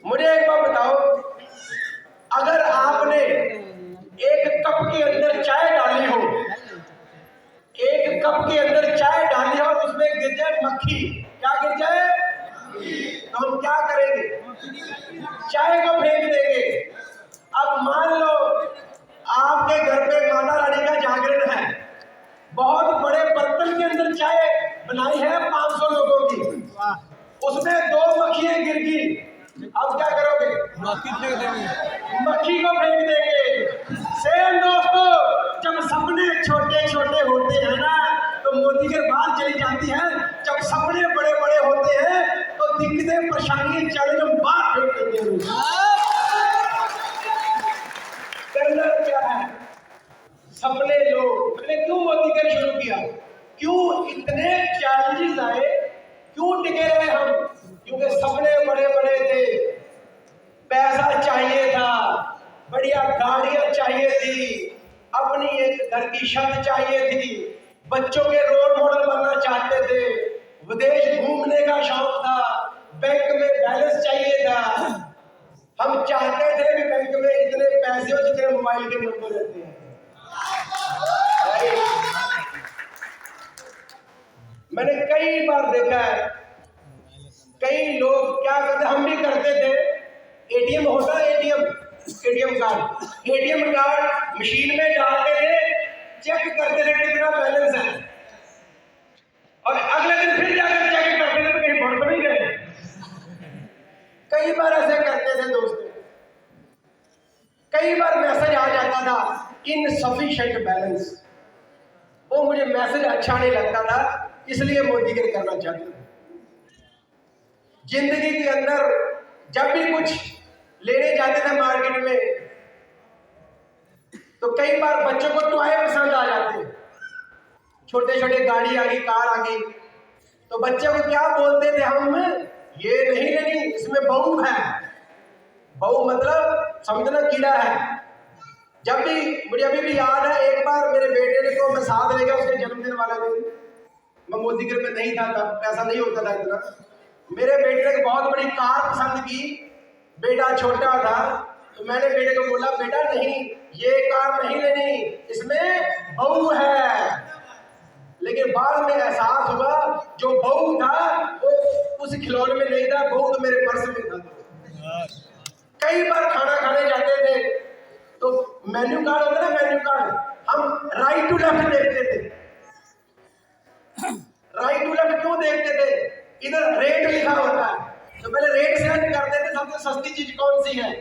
मुझे एक बात बताओ, अगर आपने एक कप के अंदर चाय डाली हो, एक कप के अंदर चाय डाली हो तो उसमें गिर जाए मक्खी, क्या गिर जाए? तो हम क्या करेंगे? चाय को फेंक देंगे। अब मान लो आपके घर पे माता रानी का जागरण है, बहुत बड़े बर्तन के अंदर चाय बनाई है 500 लोगों की, उसमें 2 मक्खियां गिर गई, अब क्या करोगे? मक्खी फेंक देंगे, मक्खी को फेंक देंगे। सेम दोस्तों, जब सपने छोटे छोटे होते हैं ना तो मोदी की बात चली जाती है, जब सपने बड़े बड़े होते हैं तो दिक्कतें परेशानी चले तो बात फेंक देते हैं। करना क्या है? सपने लो। मैंने क्यों मोदी कर शुरू किया? क्यों इतने चैलेंजेस आए, क्यों टिके रहे हम? क्योंकि सपने बड़े बड़े थे, पैसा चाहिए था, बढ़िया गाड़ियां चाहिए थी, अपनी एक घर की छत चाहिए थी, बच्चों के रोल मॉडल बनना चाहते थे, विदेश घूमने का शौक था, बैंक में बैलेंस चाहिए था। हम चाहते थे कि बैंक में इतने पैसे हो जितने मोबाइल के नंबर रहते हैं। मैंने कई बार देखा है, कई लोग क्या करते, हम भी करते थे, एटीएम होता है, एटीएम कार्ड मशीन में डालते थे, चेक करते थे कितना बैलेंस है, और अगले दिन फिर जाकर चेक करते थे तो कहीं बढ़ तो नहीं गए। कई बार ऐसे करते थे दोस्तों। कई बार मैसेज आ जाता था इनसफिशिएंट बैलेंस, वो मुझे मैसेज अच्छा नहीं लगता था, इसलिए मोदी के करना चाहते थे। जिंदगी के अंदर जब भी कुछ लेने जाते थे मार्केट में तो कई बार बच्चों को टॉय पसंद आ जाते, छोटे छोटे गाड़ी आ गई, कार आ गई, तो बच्चे को क्या बोलते थे हम, ये नहीं लेनी, इसमें बहू है। बहू मतलब समझना कीड़ा है। जब भी मुझे अभी भी याद है, एक बार मेरे बेटे को मैं साथ ले गया उसके जन्मदिन वाले दिन, मैं मोदी घर में नहीं था तब, पैसा नहीं होता था इतना। मेरे बेटे ने बहुत बड़ी कार पसंद की, बेटा छोटा था, तो मैंने बेटे को बोला बेटा नहीं, ये कार नहीं लेनी, इसमें बहू है। लेकिन बाद में एहसास हुआ जो बहू था वो उस खिलौने में नहीं था, बहू तो मेरे पर्स में था। कई बार खाना खाने जाते थे तो मेन्यू कार्ड होता है ना, मेन्यू कार्ड, हम राइट टू लेफ्ट देखते थे। राइट टू लेफ्ट क्यों देखते थे? इधर रेट लिखा होता है तो पहले रेट सेलेक्ट करते थे, सबसे सस्ती चीज कौन सी है।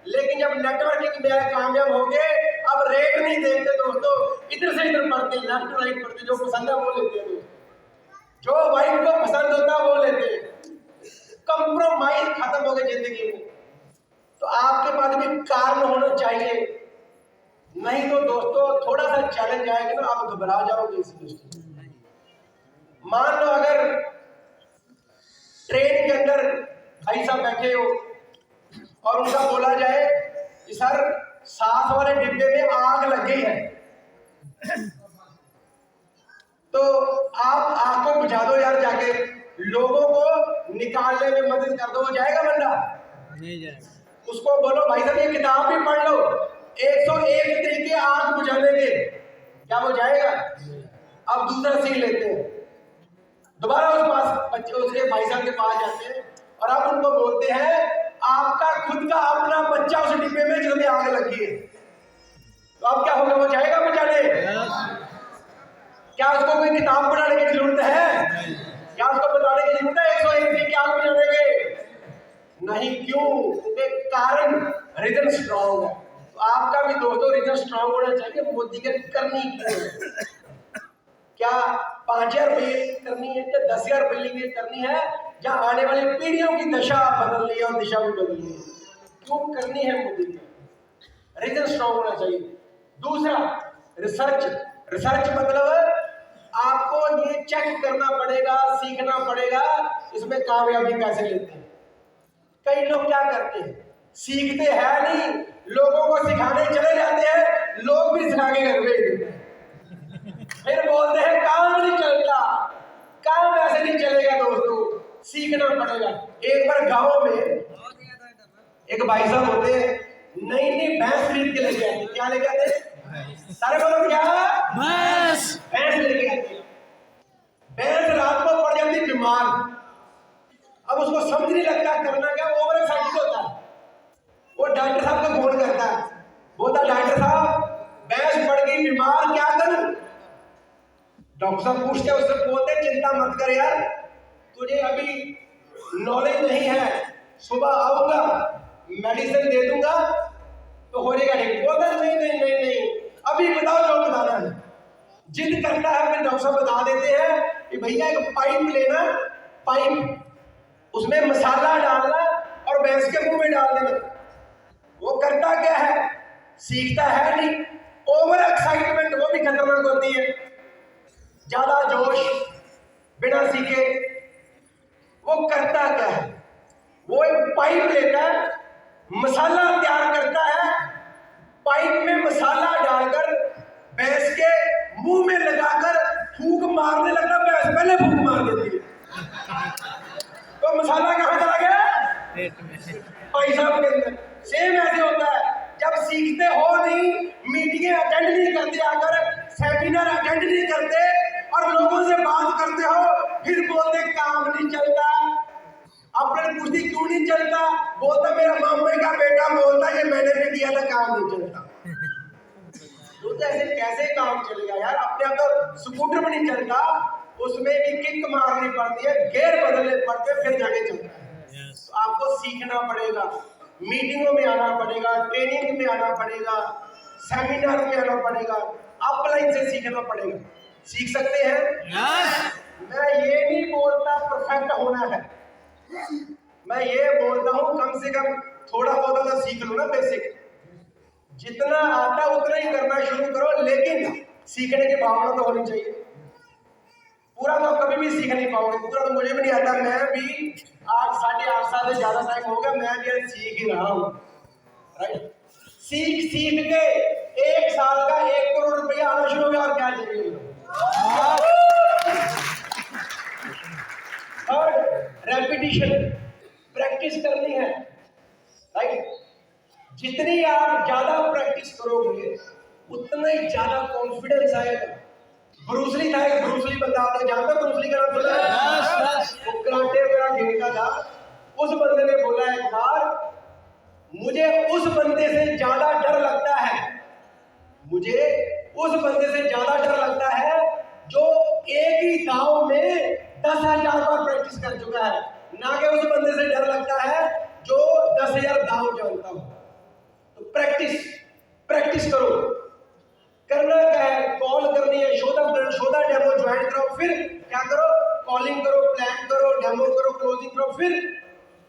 लेकिन जब नेटवर्किंग में कामयाब हो गए, अब रेट नहीं देखते दोस्तों, इधर से इधर पढ़ते, लेफ्ट टू राइट पढ़ते, जो पसंद है वो लेते हैं, जो वाइफ को पसंद होता है वो लेते हैं। कंप्रोमाइज खत्म हो गई जिंदगी में। तो आपके पास भी कारण होना चाहिए, नहीं तो दोस्तों थोड़ा सा चैलेंज आएगा ना आप घबरा जाओगे इस दृष्टि। मान लो अगर ट्रेन के अंदर भाई साहब बैठे हो और उनका बोला जाए कि सर साथ वाले डिब्बे में आग लग गई है, तो आप आग को बुझा दो यार, जाके लोगों को निकालने में मदद कर दो, हो जाएगा बंदा? नहीं जाएगा। उसको बोलो भाई साहब ये किताब भी पढ़ लो, 101 तरीके आग बुझाने के, क्या वो जाएगा? अब दूसरा सीन लेते हैं, दोबारा उस पास बच्चे उसके भाई साहब के पास जाते हैं और आप उनको बोलते हैं आपका खुद का अपना बच्चा उस डिब्बे में जिसमें आग लगी है, तो अब क्या होगा? वो जाएगा बचाने? क्या उसको कोई किताब पढ़ाने की जरूरत है? क्या उसको बताने की जरूरत है 101 तरीके आग बुझाने के? नहीं। क्यों? क्योंकि कारण रीजन स्ट्रॉन्ग है। तो आपका भी दोस्तों रीजन स्ट्रॉन्ग होना चाहिए। मोदी के करनी क्या 5,000 रुपये करनी है या 10,000 रुपये करनी है, या आने वाली पीढ़ियों की दशा बदलनी है और दिशा भी बदलनी है? क्यों करनी है मोदी की? रीजन स्ट्रॉन्ग होना चाहिए। दूसरा रिसर्च। रिसर्च मतलब आपको ये चेक करना पड़ेगा, सीखना पड़ेगा इसमें कामयाबी कैसे लेते हैं। कई लोग क्या करते हैं, सीखते हैं नहीं, लोगों को सिखाने चले जाते हैं, लोग भी सिखा के घर भेज देते हैं, फिर बोलते हैं काम नहीं चलता। काम ऐसे नहीं चलेगा दोस्तों, सीखना पड़ेगा। एक बार गांव में एक भाई साहब होते हैं, नई नई भैंस खरीद के लेके आते। क्या लेके आते? सारे बोलो क्या? भैंस। भैंस लेके आते। भैंस रात को पड़ जाती बीमार। अब उसको समझ नहीं लगता करना क्या, ओवर एक्साइटेड होता है। वो डॉक्टर साहब को फोन करता है, बोलता डॉक्टर साहब भैंस पड़ गई बीमार, क्या करूं? डॉक्टर साहब पूछते उससे, बोलते चिंता मत कर यार, तुझे अभी नॉलेज नहीं है, सुबह आऊंगा मेडिसिन दे दूंगा तो हो जाएगा ठीक। बोलता नहीं नहीं नहीं नहीं, अभी बताओ जो बताना है। जिद करता है, फिर डॉक्टर साहब बता देते हैं कि भैया एक पाइप लेना, पाइप उसमें मसाला डालना और भैंस के मुंह में डाल देना। वो करता क्या है, सीखता है नहीं। ओवर एक्साइटमेंट वो भी खतरनाक होती है, ज्यादा जोश बिना सीखे। वो करता क्या है, वो एक पाइप लेता है, मसाला तैयार करता है, पाइप में मसाला डालकर भैंस के मुंह में लगाकर फूंक मारने लगा। भैंस पहले फूंक मार देती है, तो मसाला कहां चला गया? भाई साहब के अंदर। सेम ऐसे होता है, जब सीखते हो नहीं, मीटिंगें अटेंड नहीं करते, आकर सेमिनार अटेंड नहीं करते और लोगों से बात करते हो, फिर बोलते काम नहीं चलता। अपने पूछती क्यों नहीं चलता, बोलता मेरा मामा का बेटा बोलता ये मैंने भी किया था, काम नहीं चलता। तो ऐसे कैसे काम चलेगा यार? अपने आप तो स्कूटर में नहीं चलता, उसमें भी किक मारनी पड़ती है, गियर बदलने पड़ते हैं, फिर जाके चलता है। तो आपको सीखना पड़ेगा, मीटिंगों में आना पड़ेगा, ट्रेनिंग में आना पड़ेगा, सेमिनार में आना पड़ेगा, ऑफलाइन से सीखना पड़ेगा। सीख सकते हैं? मैं ये नहीं बोलता परफेक्ट होना है, मैं ये बोलता हूं कम से कम थोड़ा बहुत तो सीख लो ना, बेसिक। जितना आता उतना ही करना शुरू करो, लेकिन सीखने की भावना तो होनी चाहिए। पूरा तो कभी भी सीख नहीं पाओगे, पूरा तो मुझे भी नहीं आता। मैं भी आज 8.5 साल से ज्यादा टाइम हो गया, मैं भी सीख ही रहा हूँ, राइट। सीख सीख के 1 साल का 1 करोड़ रुपया आना शुरू हो गया, और क्या चाहिए? थर्ड, रेपिटेशन, प्रैक्टिस करनी है, राइट। जितनी आप ज्यादा प्रैक्टिस करोगे उतना ही ज्यादा कॉन्फिडेंस आएगा। ब्रूसली था, एक ब्रूसली बंदा, आपने जानते हो ब्रूसली का नाम सुना है? वो कराटे वगैरह खेलता था। उस बंदे ने बोला एक बार, मुझे उस बंदे से ज्यादा डर लगता है, मुझे उस बंदे से ज्यादा डर लगता है जो एक ही दाव में 10,000 बार प्रैक्टिस कर चुका है, ना कि उस बंदे से डर लगता है जो 10,000 दाव जानता हो। तो प्रैक्टिस, प्रैक्टिस करो। करना क्या है, कॉल करनी है, शोधा डेमो ज्वाइन करो, फिर क्या करो, कॉलिंग करो, प्लान करो, डेमो करो, क्लोजिंग करो, फिर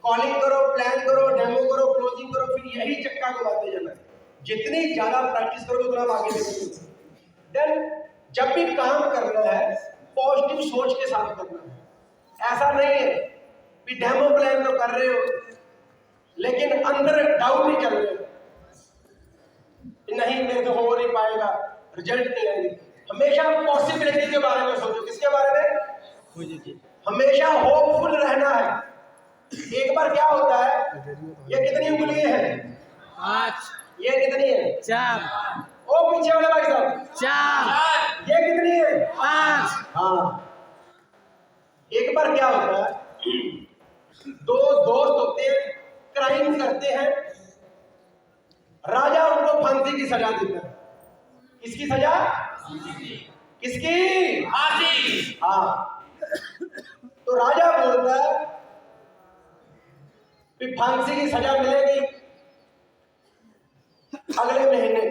कॉलिंग करो, प्लान करो, डेमो करो, क्लोजिंग करो, फिर यही चक्का घुमाते जाना। जितनी ज्यादा प्रैक्टिस करोगे उतना आप आगे बढ़ोगे। देन जब भी काम करना है पॉजिटिव सोच के साथ करना है। ऐसा नहीं है कि डेमो प्लान तो कर रहे हो लेकिन अंदर डाउट नहीं चल रहे, नहीं मेरे तो हो नहीं पाएगा, रिजल्ट नहीं आएंगे। हमेशा पॉसिबिलिटी के बारे में सोचो। किसके बारे में? हमेशा होपफुल रहना है। एक बार क्या होता है, ये कितनी उंगली है? 5। ये कितनी है? 4। ओ पीछे वाले भाई साहब, 4। ये कितनी है? 5। हाँ। एक बार क्या होता है, 2 दोस्त होते हैं, क्राइम करते हैं, राजा उनको फांसी की सजा देता है। किसकी सजा? किसकी? फांसी। हाँ। तो राजा बोलता है कि फांसी की सजा मिलेगी अगले महीने।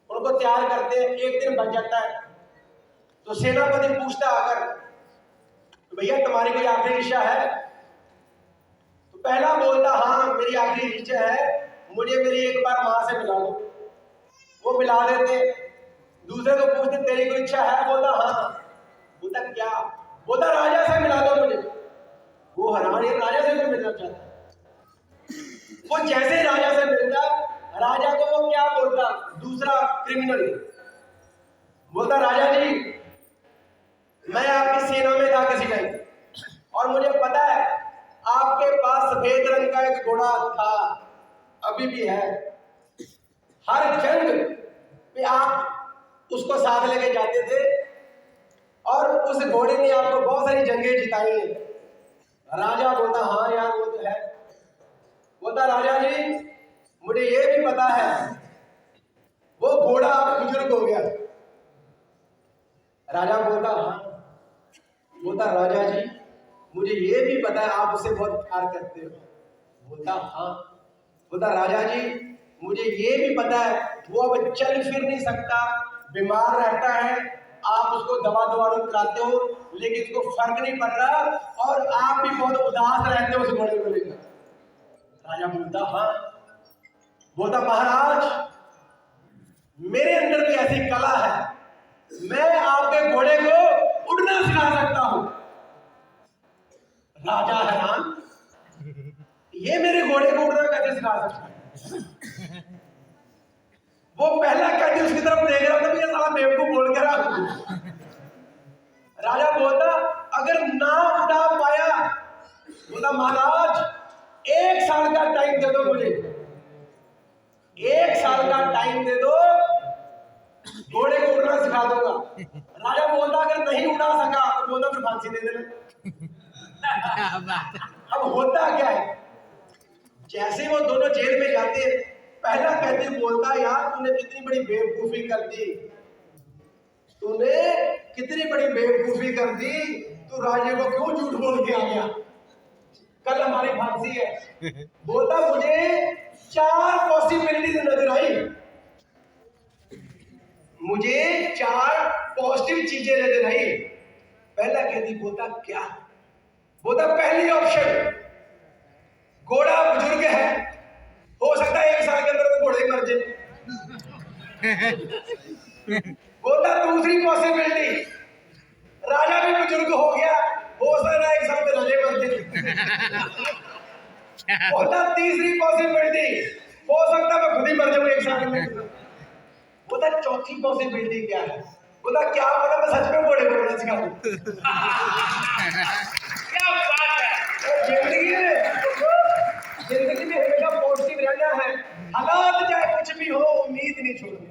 उनको तैयार करते हैं, एक दिन बच जाता है। तो सेनापति पूछता आकर, तो भैया तुम्हारी कोई आखिरी इच्छा है? तो पहला बोलता, हाँ मेरी आखिरी इच्छा है, मुझे मेरी एक बार मां से मिला दो। वो मिला देते। दूसरे को पूछते तेरी कोई इच्छा है? बोलता हाँ। बोलता क्या? बोलता राजा से मिला दो मुझे। वो हैरान है, राजा से भी मिलना चाहता। वो जैसे ही राजा से मिलता, राजा को वो क्या बोलता, दूसरा क्रिमिनल बोलता, राजा जी मैं आपकी सेना में था किसी टाइम, और मुझे पता है आपके पास सफेद रंग का एक घोड़ा था, अभी भी है। हर जंग पे आप उसको साथ लेके जाते थे और उस घोड़े ने आपको बहुत सारी जंगें जिताई हैं। राजा बोलता हाँ यार वो तो है। बोलता राजा जी मुझे ये भी पता है वो घोड़ा अब बुजुर्ग हो गया। राजा बोलता हाँ। बोलता राजा जी मुझे ये भी पता है आप उसे बहुत प्यार करते हो। बोलता हाँ। बोलता राजा जी मुझे ये भी पता है वो अब चल फिर नहीं सकता, बीमार रहता है, आप उसको दवा दवारू कराते हो लेकिन उसको फर्क नहीं पड़ रहा और आप भी बहुत उदास रहते हो उस घोड़े को लेकर। राजा बोलता हाँ। बोलता महाराज मेरे अंदर भी ऐसी कला है, मैं आपके घोड़े को उड़ना सिखा सकता हूं। राजा हैरान, ये मेरे घोड़े को उड़ना कैसे सिखा सकता है? वो पहला कहते उसकी तरफ देख रहा था, ये साला बेवकूफ बोल कर रहा। राजा बोलता अगर ना उड़ा पाया, बोला महाराज 1 साल का टाइम दे दो मुझे, 1 साल का टाइम दे दो, घोड़े को उड़ना सिखा दूंगा। राजा बोलता अगर नहीं उड़ा सका तो बोलता फिर फांसी दे देना। अब होता क्या है, जैसे वो दोनों जेल में जाते हैं, पहला कैदी बोलता यार तूने कितनी बड़ी बेवकूफी कर दी, तूने कितनी बड़ी बेवकूफी कर दी, तू राजे को क्यों झूठ बोल के आ गया, कल हमारी फांसी है। बोलता मुझे 4 पॉसिबिलिटीज नजर आई, मुझे 4 पॉजिटिव चीजें नजर आई। पहला कैदी बोलता क्या? बोलता पहली ऑप्शन घोड़ा बुजुर्ग है, हो सकता है 1 साल के अंदर तो घोड़े मर जाए। बोलता दूसरी पॉसिबिलिटी राजा भी बुजुर्ग हो गया, हो सकता है 1 साल में राजे मर जाए। बोलता तीसरी पॉसिबिलिटी हो सकता है मैं खुद ही मर जाऊं 1 साल में। बोलता चौथी पॉसिबिलिटी क्या है? बोलता क्या पता मैं सच में घोड़े को उड़ना सिखा दूं। क्या बात है। जिंदगी में हमेशा पॉजिटिव रहना है, हालात चाहे कुछ भी हो उम्मीद नहीं छोड़नी।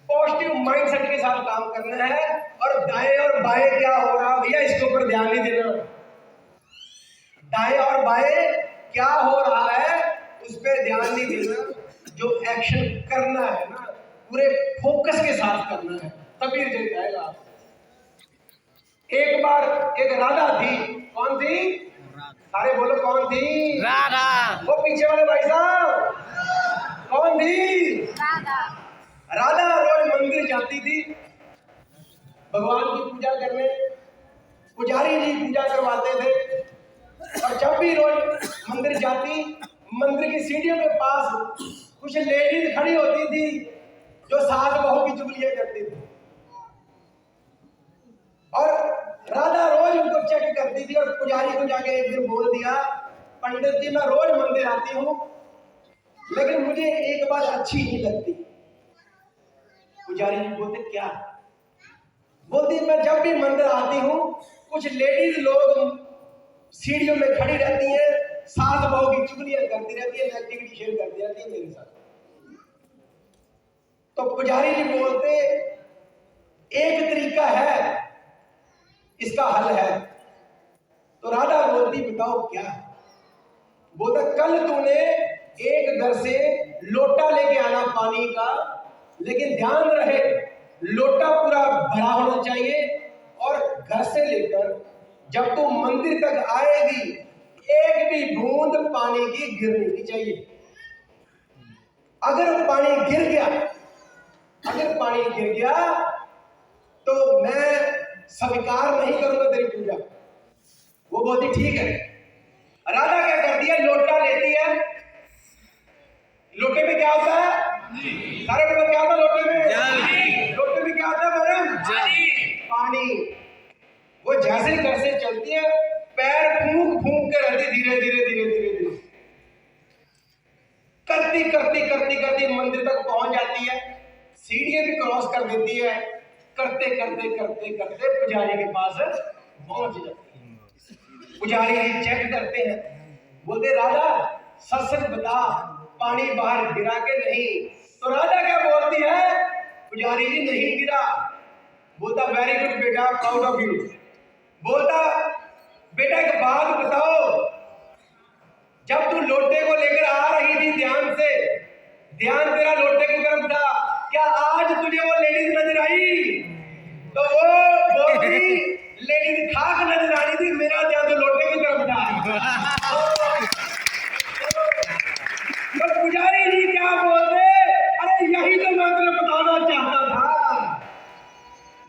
पॉजिटिव माइंडसेट के साथ काम करना है और दाएं और बाएं क्या हो रहा भैया इसके ऊपर ध्यान नहीं देना। दाएं और बाएं क्या हो रहा है उस पर ध्यान नहीं देना, जो एक्शन करना है ना पूरे फोकस के साथ करना है, तभी रिजल्ट आएगा। एक बार एक राधा थी, कौन थी? सारे बोलो कौन थी? राधा। वो पीछे वाले भाई साहब कौन थी? राधा। राधा रोज मंदिर जाती थी भगवान की पूजा करने, पुजारी जी पूजा करवाते थे और जब भी रोज मंदिर जाती, मंदिर की सीढ़ियों के पास कुछ लेडीज खड़ी होती थी जो सास बहू की चुगलियां करती थी और राधा रोज उनको चेक करती थी और पुजारी को जाके एक दिन बोल दिया पंडित जी मैं रोज मंदिर आती हूँ लेकिन मुझे एक बात अच्छी नहीं लगती। पुजारी जी बोलते क्या? बोलती मैं जब भी मंदिर आती हूँ कुछ लेडीज लोग सीढ़ियों में खड़ी रहती है, सास बहू की चुगलियां करती रहती है, नेगेटिविटी शेयर करती रहती है मेरे साथ। तो पुजारी जी बोलते एक तरीका है, इसका हल है। तो राधा बोलती बताओ क्या? बोलता कल तूने एक घर से लोटा लेके आना पानी का, लेकिन ध्यान रहे लोटा पूरा भरा होना चाहिए और घर से लेकर जब तू मंदिर तक आएगी एक भी बूंद पानी की गिरनी नहीं चाहिए। अगर पानी गिर गया, अगर पानी गिर गया तो मैं स्वीकार नहीं करूंगा तेरी पूजा। वो बोलती ठीक है। राधा क्या करती है, लोटा लेती है, लोटे में क्या होता है? सारे लोग क्या होता है लोटे में? लोटे में क्या होता है मैडम? पानी। वो जैसे घर से चलती है पैर फूंक फूंक के रहती, धीरे धीरे धीरे धीरे धीरे करती करती करती करती मंदिर तक पहुंच जाती है, सीढ़ियां भी क्रॉस कर देती है करते करते करते करते पुजारी के पास पहुंच जाते हैं। पुजारी जी चेक करते हैं, बोलते राजा सच सच बता पानी बाहर गिरा के नहीं? तो राजा क्या बोलती है, पुजारी जी नहीं गिरा। बोलता वेरी गुड बेटा, प्राउड ऑफ यू। बोलता बेटा एक बात बताओ, जब तू लोटे को लेकर आ रही थी ध्यान से, ध्यान तेरा लोटे की तरफ था, क्या आज तुझे वो लेडीज नजर आई? तो वो बोलती लेडीज खाक नजर आ रही थी, मेरा ध्यान तो लोटे की तरफ था। तो पुजारी जी क्या बोलते, अरे यही तो मैं तुम्हें बताना चाहता था।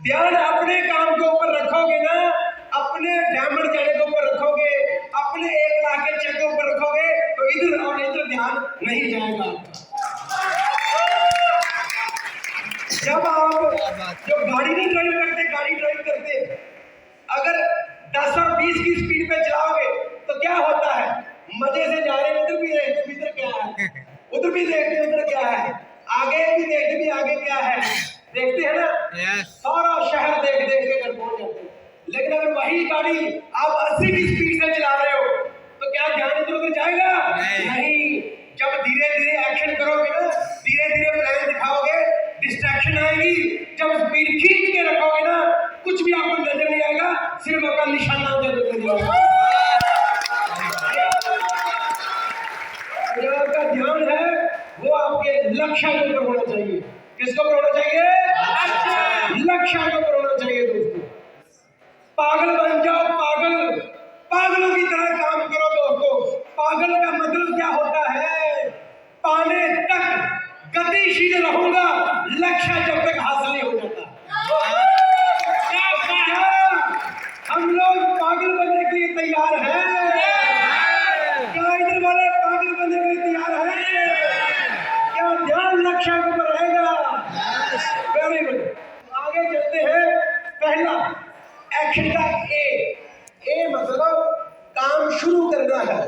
ध्यान अपने काम के ऊपर रखोगे ना, अपने डायमंड जाने के ऊपर रखोगे, अपने 1 लाख के चेक के ऊपर रखोगे, तो इधर और इधर ध्यान नहीं जाएगा। जब आप जो गाड़ी नहीं ड्राइव करते, गाड़ी ड्राइव करते, अगर 10 और 20 की स्पीड पे चलाओगे तो क्या होता है, मजे से जा रहे हैं, उधर भी देखते इधर क्या है, उधर भी देखते उधर क्या है, आगे भी देखते भी आगे क्या है, देखते हैं ना। सारा शहर देख देख के घर पहुंच जाते हैं। लेकिन अगर वही गाड़ी आप 80 की स्पीड से चला रहे हो तो क्या ध्यान इधर उधर जाएगा? नहीं। जब धीरे धीरे एक्शन करोगे ना, धीरे धीरे प्लान दिखाओगे, डिस्ट्रैक्शन आएगी। जब स्पीड खींच के रखोगे ना, कुछ भी आपको नजर नहीं आएगा, सिर्फ आपका निशाना जरूर नजर आएगा। जो आपका ध्यान है वो आपके लक्ष्य के ऊपर होना चाहिए। किसके ऊपर होना चाहिए? लक्ष्य के ऊपर होना चाहिए। दोस्तों पागल बन जाओ, पागल, पागलों की तरह काम करो। दोस्तों पागल का मतलब क्या होता है? पाने तक गतिशील रहूंगा, लक्ष्य जब तक हासिल नहीं हो जाता। हम लोग पागल बनने के लिए तैयार हैं? क्या इधर वाले पागल बनने के लिए तैयार हैं? क्या ध्यान लक्ष्य के ऊपर रहेगा? Very good. आगे चलते हैं। पहला एक्शन का ए मतलब काम शुरू करना है।